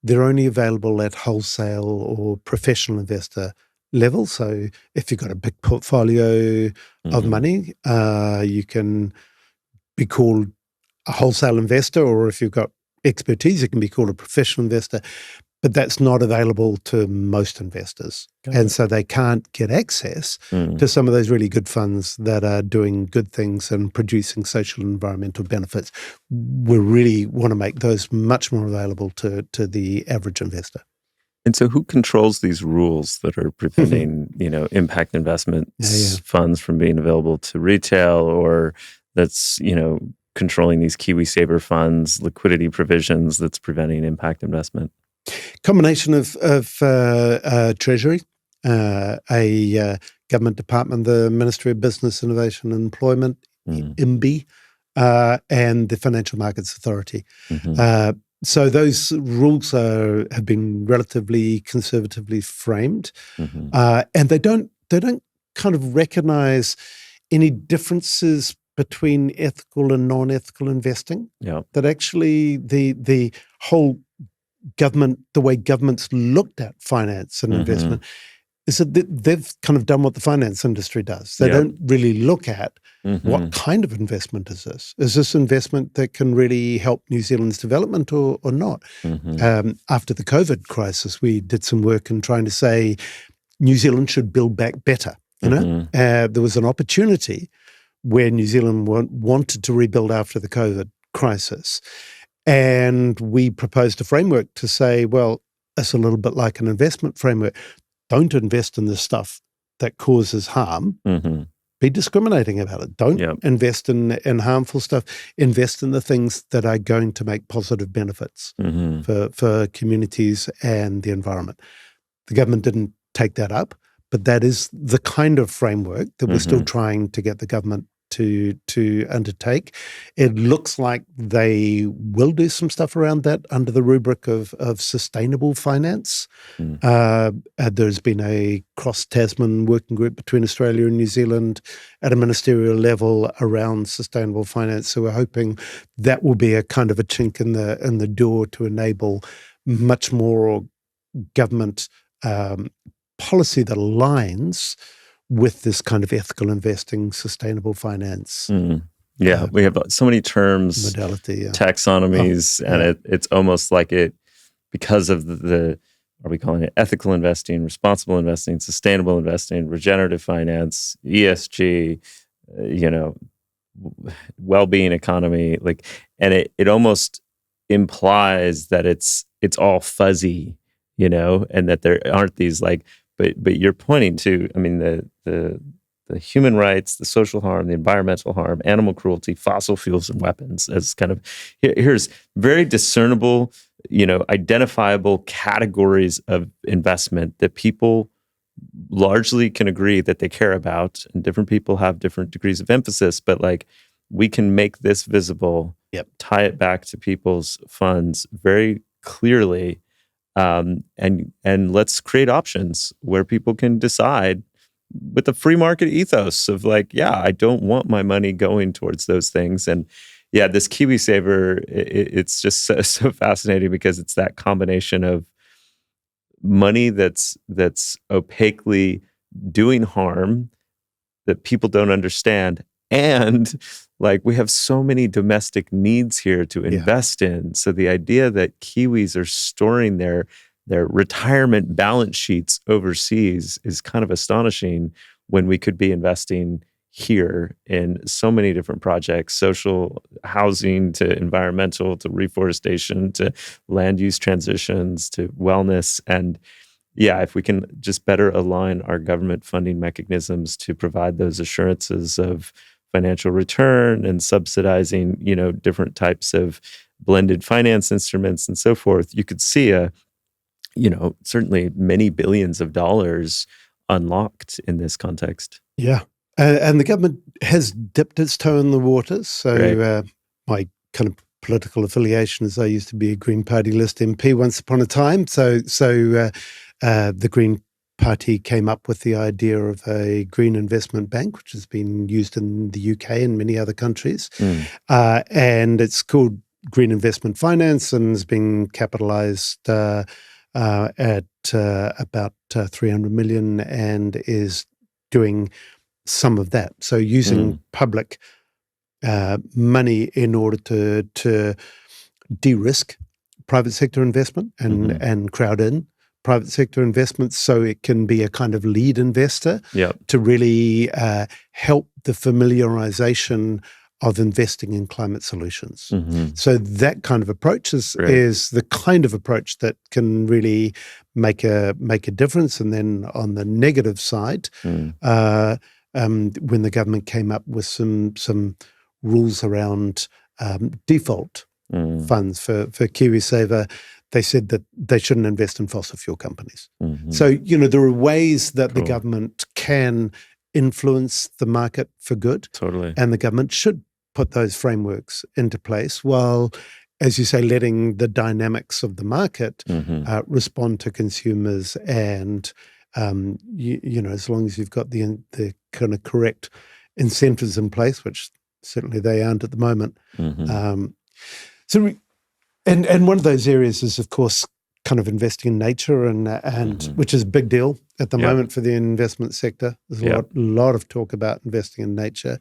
they're only available at wholesale or professional investor level. So if you've got a big portfolio of money, you can be called a wholesale investor, or if you've got expertise, it can be called a professional investor, but that's not available to most investors. And so they can't get access to some of those really good funds that are doing good things and producing social and environmental benefits. We really want to make those much more available to the average investor. And so who controls these rules that are preventing, impact investment funds from being available to retail, or that's, controlling these KiwiSaver funds, liquidity provisions that's preventing impact investment? Combination of Treasury, a government department, the Ministry of Business, Innovation and Employment, IMBI, and the Financial Markets Authority. So those rules have been relatively conservatively framed, and they don't kind of recognize any differences between ethical and non-ethical investing. That actually the whole government, the way governments looked at finance and investment, is that they've kind of done what the finance industry does. They don't really look at what kind of investment is this. Is this investment that can really help New Zealand's development or not? After the COVID crisis, we did some work in trying to say New Zealand should build back better. There was an opportunity where New Zealand wanted to rebuild after the COVID crisis. And we proposed a framework to say, well, it's a little bit like an investment framework. Don't invest in the stuff that causes harm. Be discriminating about it. Don't invest in harmful stuff. Invest in the things that are going to make positive benefits for communities and the environment. The government didn't take that up, but that is the kind of framework that we're still trying to get the government to undertake. It looks like they will do some stuff around that under the rubric of sustainable finance. There's been a cross-Tasman working group between Australia and New Zealand at a ministerial level around sustainable finance. So we're hoping that will be a kind of a chink in the door to enable much more government policy that aligns with this kind of ethical investing, sustainable finance. Yeah, we have so many terms, modality, taxonomies, and it's almost like it, because of the, are we calling it ethical investing, responsible investing, sustainable investing, regenerative finance, ESG, well-being economy, and it almost implies that it's all fuzzy, and that there aren't these but you're pointing to, I mean, the human rights, the social harm, the environmental harm, animal cruelty, fossil fuels, and weapons as kind of, here's very discernible, identifiable categories of investment that people largely can agree that they care about, and different people have different degrees of emphasis, but we can make this visible, tie it back to people's funds very clearly. And let's create options where people can decide with a free market ethos of I don't want my money going towards those things. And this KiwiSaver, it's just so fascinating because it's that combination of money that's opaquely doing harm that people don't understand, and we have so many domestic needs here to invest in. So the idea that Kiwis are storing their retirement balance sheets overseas is kind of astonishing, when we could be investing here in so many different projects, social housing to environmental to reforestation to land use transitions to wellness. And if we can just better align our government funding mechanisms to provide those assurances of financial return and subsidizing, different types of blended finance instruments and so forth, you could see certainly many billions of dollars unlocked in this context. Yeah. And the government has dipped its toe in the waters. So my kind of political affiliation is I used to be a Green Party list MP once upon a time. So the Green Party came up with the idea of a green investment bank, which has been used in the UK and many other countries. And it's called Green Investment Finance and has been capitalized at about 300 million and is doing some of that. So using public money in order to de-risk private sector investment and crowd in private sector investments, so it can be a kind of lead investor to really help the familiarization of investing in climate solutions. So that kind of approach is the kind of approach that can really make a difference. And then on the negative side, when the government came up with some rules around default funds for KiwiSaver, they said that they shouldn't invest in fossil fuel companies. So, there are ways that the government can influence the market for good. Totally. And the government should put those frameworks into place while, as you say, letting the dynamics of the market respond to consumers. And, as long as you've got the kind of correct incentives in place, which certainly they aren't at the moment. And one of those areas is, of course, kind of investing in nature, and which is a big deal at the moment for the investment sector. There's a lot of talk about investing in nature.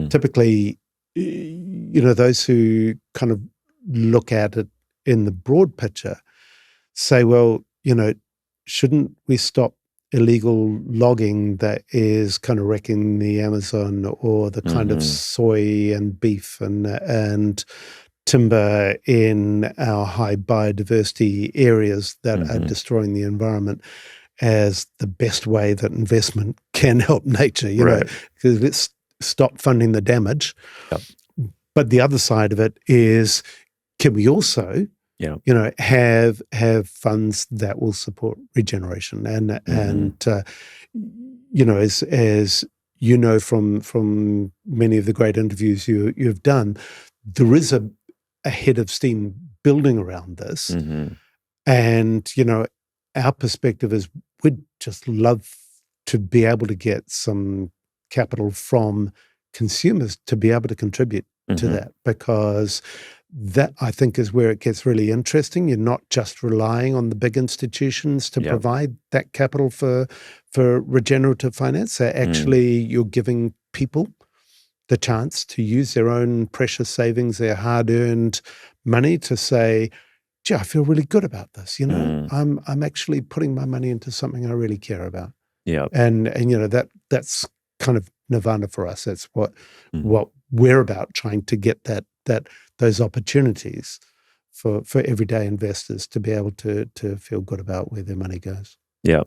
Typically, those who kind of look at it in the broad picture say, well, shouldn't we stop illegal logging that is kind of wrecking the Amazon, or the kind of soy and beef and timber in our high biodiversity areas that are destroying the environment, as the best way that investment can help nature, because let's stop funding the damage. But the other side of it is, can we also Yeah. have funds that will support regeneration. And as you know from many of the great interviews you've done, there is a head of steam building around this. And, our perspective is we'd just love to be able to get some capital from consumers to be able to contribute to that, because that, I think, is where it gets really interesting. You're not just relying on the big institutions to provide that capital for regenerative finance. So actually, you're giving people the chance to use their own precious savings, their hard-earned money, to say, gee, I feel really good about this. I'm actually putting my money into something I really care about. Yeah. And that's kind of nirvana for us. That's what we're about, trying to get those opportunities for everyday investors to be able to feel good about where their money goes. Yeah.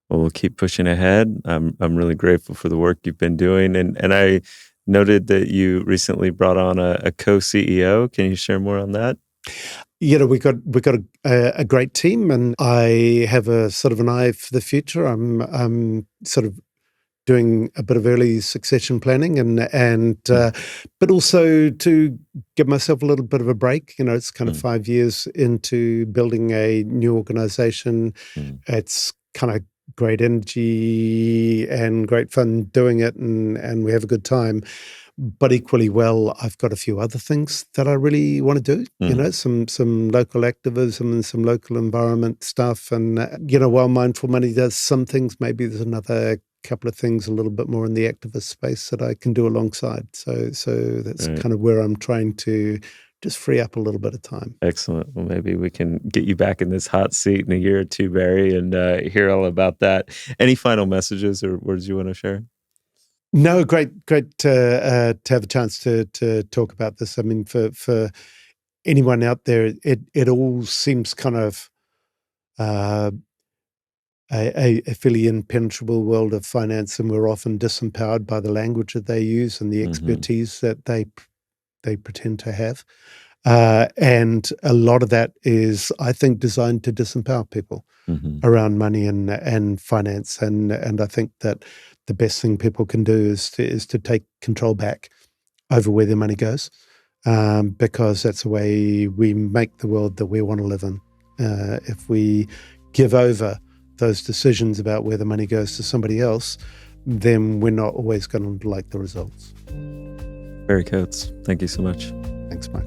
Well, we'll keep pushing ahead. I'm really grateful for the work you've been doing, and I noted that you recently brought on a co-CEO. Can you share more on that? We got a great team, and I have a sort of an eye for the future. I'm sort of doing a bit of early succession planning, and but also to give myself a little bit of a break. It's kind of 5 years into building a new organization. It's kind of great energy and great fun doing it, and we have a good time. But equally well, I've got a few other things that I really want to do, some local activism and some local environment stuff. And, while Mindful Money does some things, maybe there's another couple of things a little bit more in the activist space that I can do alongside. So that's kind of where I'm trying to just free up a little bit of time. Excellent. Well, maybe we can get you back in this hot seat in a year or two, Barry, and hear all about that. Any final messages or words you want to share? No, great to have a chance to talk about this. I mean, for anyone out there, it all seems kind of a fairly impenetrable world of finance, and we're often disempowered by the language that they use and the expertise that they pretend to have. And a lot of that is, I think, designed to disempower people around money and finance. And I think that the best thing people can do is to take control back over where their money goes, because that's the way we make the world that we want to live in. If we give over those decisions about where the money goes to somebody else, then we're not always going to like the results. Barry Coates, thank you so much. Thanks, Mike.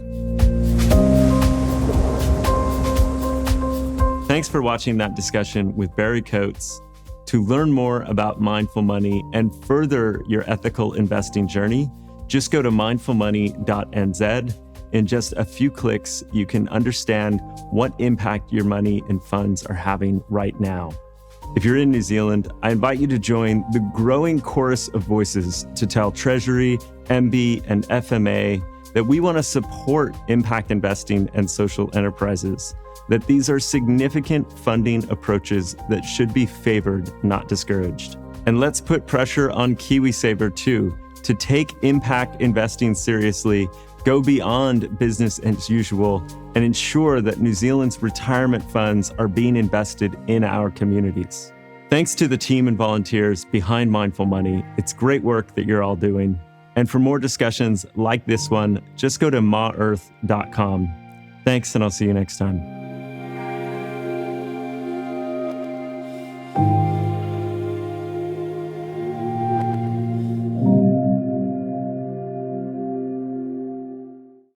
Thanks for watching that discussion with Barry Coates. To learn more about Mindful Money and further your ethical investing journey, just go to mindfulmoney.nz. In just a few clicks, you can understand what impact your money and funds are having right now. If you're in New Zealand, I invite you to join the growing chorus of voices to tell Treasury, MB, and FMA that we want to support impact investing and social enterprises, that these are significant funding approaches that should be favored, not discouraged. And let's put pressure on KiwiSaver too, to take impact investing seriously, go beyond business as usual, and ensure that New Zealand's retirement funds are being invested in our communities. Thanks to the team and volunteers behind Mindful Money. It's great work that you're all doing. And for more discussions like this one, just go to maearth.com. Thanks, and I'll see you next time.